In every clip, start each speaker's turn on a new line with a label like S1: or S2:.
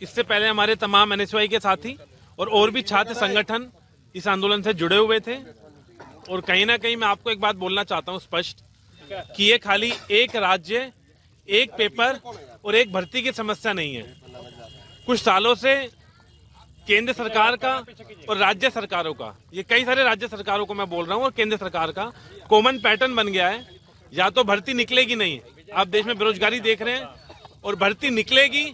S1: इससे पहले हमारे तमाम एनएसयूआई के साथी और भी छात्र संगठन इस आंदोलन से जुड़े हुए थे। और कहीं ना कहीं मैं आपको एक बात बोलना चाहता हूं स्पष्ट कि ये खाली एक राज्य, एक पेपर और एक भर्ती की समस्या नहीं है। कुछ सालों से केंद्र सरकार का और राज्य सरकारों का, ये कई सारे राज्य सरकारों को मैं बोल रहा हूँ, और केंद्र सरकार का कॉमन पैटर्न बन गया है। या तो भर्ती निकलेगी नहीं, आप देश में बेरोजगारी देख रहे हैं, और भर्ती निकलेगी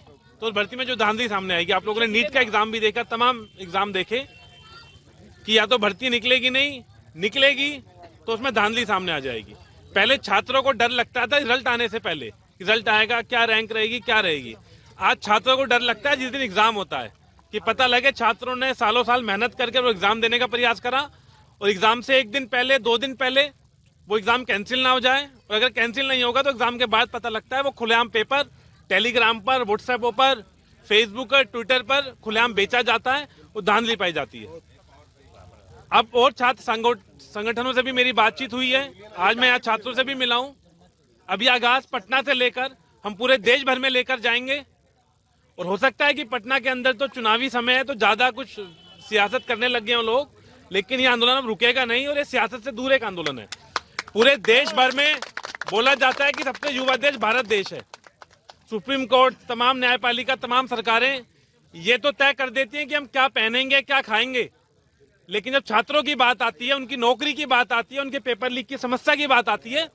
S1: तो भर्ती में जो धांधली सामने आएगी। आप लोगों ने नीट का एग्जाम भी देखा, तमाम एग्जाम देखे कि या तो भर्ती निकलेगी नहीं, निकलेगी तो उसमें धांधली सामने आ जाएगी। पहले छात्रों को डर लगता था रिजल्ट आने से पहले, रिजल्ट आएगा, क्या रैंक रहेगी, क्या रहेगी। आज छात्रों को डर लगता है जिस दिन एग्जाम होता है, कि पता लगे छात्रों ने सालों साल मेहनत करके वो एग्जाम देने का प्रयास करा, और एग्जाम से एक दिन पहले, 2 दिन पहले वो एग्जाम कैंसिल ना हो जाए। और अगर कैंसिल नहीं होगा तो एग्जाम के बाद पता लगता है वो खुलेआम पेपर टेलीग्राम पर, व्हाट्सएप पर, फेसबुक पर, ट्विटर पर खुलेआम बेचा जाता है, वो धांधली पाई जाती है। अब और छात्र संगठनों से भी मेरी बातचीत हुई है, आज मैं यहाँ छात्रों से भी मिला हूँ। अभी आगाज पटना से लेकर हम पूरे देश भर में लेकर जाएंगे, और हो सकता है कि पटना के अंदर तो चुनावी समय है तो ज्यादा कुछ सियासत करने लग गए हैं लोग, लेकिन ये आंदोलन अब रुकेगा नहीं, और ये सियासत से दूर एक आंदोलन है। पूरे देश भर में बोला जाता है कि सबसे युवा देश भारत देश है। सुप्रीम कोर्ट, तमाम न्यायपालिका, तमाम सरकारें ये तो तय कर देती हैं कि हम क्या पहनेंगे, क्या खाएंगे, लेकिन जब छात्रों की बात आती है, उनकी नौकरी की बात आती है, उनके पेपर लीक की समस्या की बात आती है,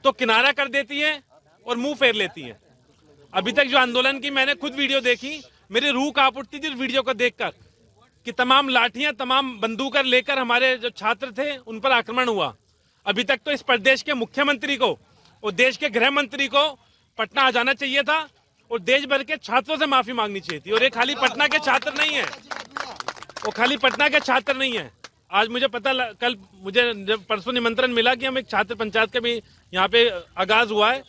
S1: तो किनारा कर देती है और मुंह फेर लेती है। अभी तक जो आंदोलन की मैंने खुद वीडियो देखी, मेरी रूह कांप उठती थी वीडियो को देखकर, कि तमाम लाठियां, तमाम बंदूकें लेकर हमारे जो छात्र थे उन पर आक्रमण हुआ। अभी तक तो इस प्रदेश के मुख्यमंत्री को और देश के गृह मंत्री को पटना आ जाना चाहिए था, और देश भर के छात्रों से माफी मांगनी चाहिए थी। और ये खाली पटना के छात्र नहीं है, वो खाली पटना के छात्र नहीं है। आज मुझे पता कल मुझे जब परसों निमंत्रण मिला कि हम एक छात्र पंचायत का भी यहाँ पे आगाज हुआ है,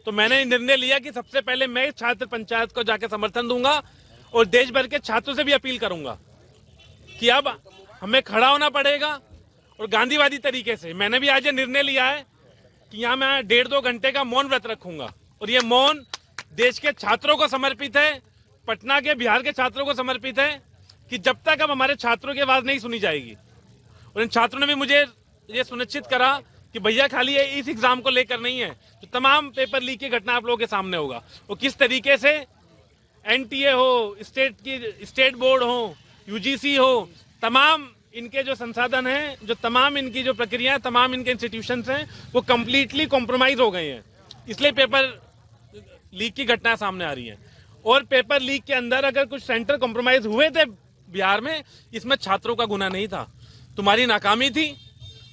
S1: तो मैंने निर्णय लिया कि सबसे पहले मैं छात्र पंचायत को जाके समर्थन दूंगा, और देश भर के छात्रों से भी अपील करूंगा कि अब हमें खड़ा होना पड़ेगा, और गांधीवादी तरीके से। मैंने भी आज ये निर्णय लिया है कि यहाँ मैं 1.5-2 घंटे का मौन व्रत रखूंगा, और ये मौन देश के छात्रों को समर्पित है, पटना के, बिहार के छात्रों को समर्पित है, कि जब तक अब हमारे छात्रों की आवाज नहीं सुनी जाएगी। और इन छात्रों ने भी मुझे ये सुनिश्चित करा कि भैया खाली इस एग्जाम को लेकर नहीं है, तो तमाम पेपर लीक की घटना आप लोगों के सामने होगा। वो किस तरीके से एनटीए हो, स्टेट बोर्ड हो, यूजीसी हो, तमाम इनके जो संसाधन हैं, जो तमाम इनकी जो प्रक्रिया, तमाम इनके इंस्टीट्यूशंस हैं, वो कंप्लीटली कॉम्प्रोमाइज हो गए हैं। इसलिए पेपर लीक की घटना सामने आ रही है। और पेपर लीक के अंदर अगर कुछ सेंटर कॉम्प्रोमाइज हुए थे बिहार में, इसमें छात्रों का गुना नहीं था, तुम्हारी नाकामी थी।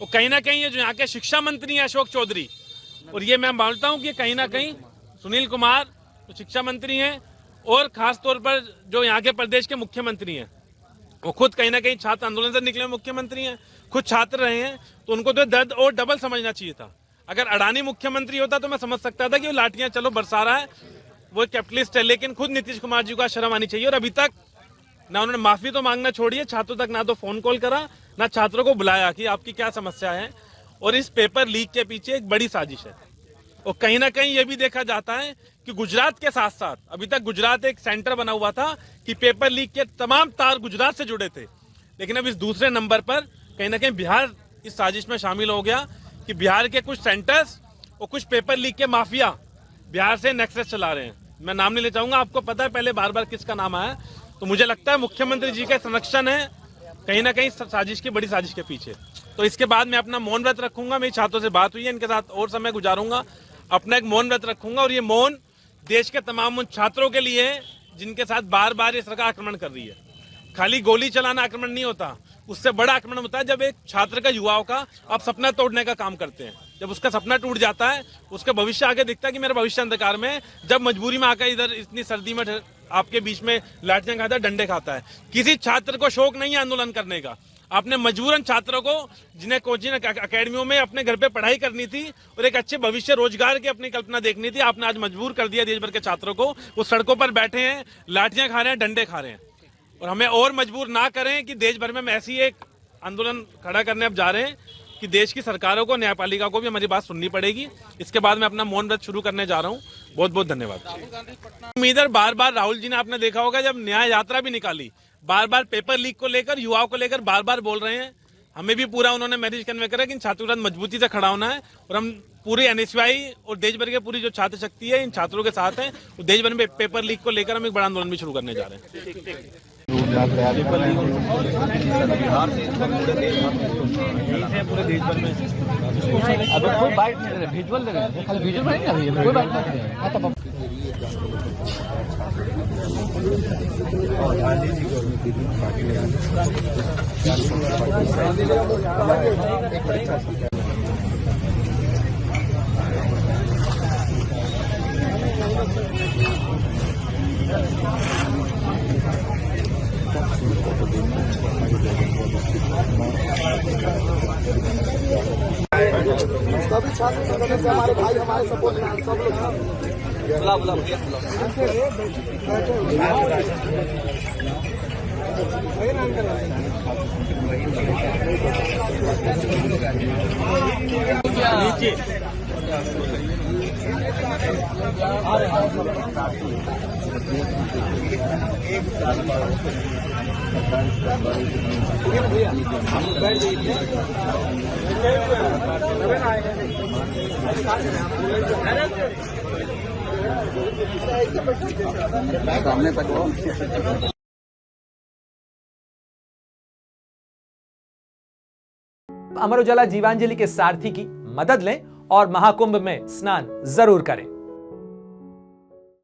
S1: और कहीं ना कहीं ये जो यहाँ के शिक्षा मंत्री हैं अशोक चौधरी, और ये मैं मानता हूँ कि कहीं ना कहीं सुनील कुमार जो शिक्षा मंत्री हैं, और खास तौर पर जो यहाँ के प्रदेश के मुख्यमंत्री हैं, वो खुद कहीं ना कहीं छात्र आंदोलन से निकले मुख्यमंत्री हैं, खुद छात्र रहे हैं, तो उनको तो दर्द और डबल समझना चाहिए था। अगर अडानी मुख्यमंत्री होता तो मैं समझ सकता था कि वो लाठियां चलो बरसा रहा है, वो कैपिटलिस्ट है, लेकिन खुद नीतीश कुमार जी को शर्म आनी चाहिए। और अभी तक ना उन्होंने माफी तो मांगना छोड़िए, छात्रों तक ना तो फोन कॉल करा, ना छात्रों को बुलाया कि आपकी क्या समस्या है। और इस पेपर लीक के पीछे एक बड़ी साजिश है। और कहीं ना कहीं ये भी देखा जाता है कि गुजरात के साथ साथ अभी तक गुजरात एक सेंटर बना हुआ था कि पेपर लीक के तमाम तार गुजरात से जुड़े थे, लेकिन अब इस दूसरे नंबर पर कहीं ना कहीं बिहार इस साजिश में शामिल हो गया कि बिहार के कुछ सेंटर्स और कुछ पेपर लीक के माफिया बिहार से नेक्सस चला रहे हैं। मैं नाम नहीं ले चाहूंगा, आपको पता है पहले बार बार किसका नाम आया। तो मुझे लगता है मुख्यमंत्री जी का संरक्षण है कहीं ना कहीं साजिश की, बड़ी साजिश के पीछे। तो इसके बाद मैं अपना मौन व्रत रखूंगा। मेरी छात्रों से बात हुई है, इनके साथ और समय गुजारूंगा, अपना एक मौन व्रत रखूंगा। और ये मौन देश के तमाम उन छात्रों के लिए है जिनके साथ बार बार ये सरकार आक्रमण कर रही है। खाली गोली चलाना आक्रमण नहीं होता, उससे बड़ा आक्रमण होता है जब एक छात्र का, युवाओं का आप सपना तोड़ने का काम करते हैं। जब उसका सपना टूट जाता है, उसका भविष्य आगे दिखता है कि मेरा भविष्य अंधकार में है। जब मजबूरी में आकर इधर इतनी सर्दी में आपके बीच में लाठियां खाता है, डंडे खाता है। किसी छात्र को शौक नहीं है आंदोलन करने का। आपने मजबूरन छात्रों को, जिन्हें कोचिंग अकेडमियों में अपने घर पे पढ़ाई करनी थी और एक अच्छे भविष्य रोजगार की अपनी कल्पना देखनी थी, आपने आज मजबूर कर दिया देश भर के छात्रों को। वो सड़कों पर बैठे हैं, लाठियां खा रहे हैं, डंडे खा रहे हैं। और हमें और मजबूर ना करें कि देश भर में हम ऐसी एक आंदोलन खड़ा करने अब जा रहे हैं कि देश की सरकारों को, न्यायपालिका को भी हमारी बात सुननी पड़ेगी। इसके बाद मैं अपना मौन व्रत शुरू करने जा रहा हूँ। बहुत बहुत धन्यवाद। उम्मीदर बार बार राहुल जी ने आपने देखा होगा जब न्याय यात्रा भी निकाली, बार बार पेपर लीक को लेकर, युवाओं को लेकर बार बार बोल रहे हैं। हमें भी पूरा उन्होंने मैसेज कन्वे करा कि इन छात्रों के साथ मजबूती से खड़ा होना है और हम पूरे एनएसयूआई और देश भर के पूरी जो छात्र शक्ति है इन छात्रों के साथ हैं। और देश भर में पेपर लीक को लेकर हम एक बड़ा आंदोलन भी शुरू करने जा रहे हैं। पूरे देश भर में
S2: अब कोई बाइट नहीं दे रहे, विजुअल दे रहे हैं, खाली विजुअल बनेगा भैया, कोई बाइट नहीं दे रहे हैं।
S3: सभी छात्र संगठन से हमारे भाई, हमारे सपोर्ट में सब सामने तक
S4: अमर उजाला जीवांजलि के सारथी की मदद लें और महाकुंभ में स्नान जरूर करें।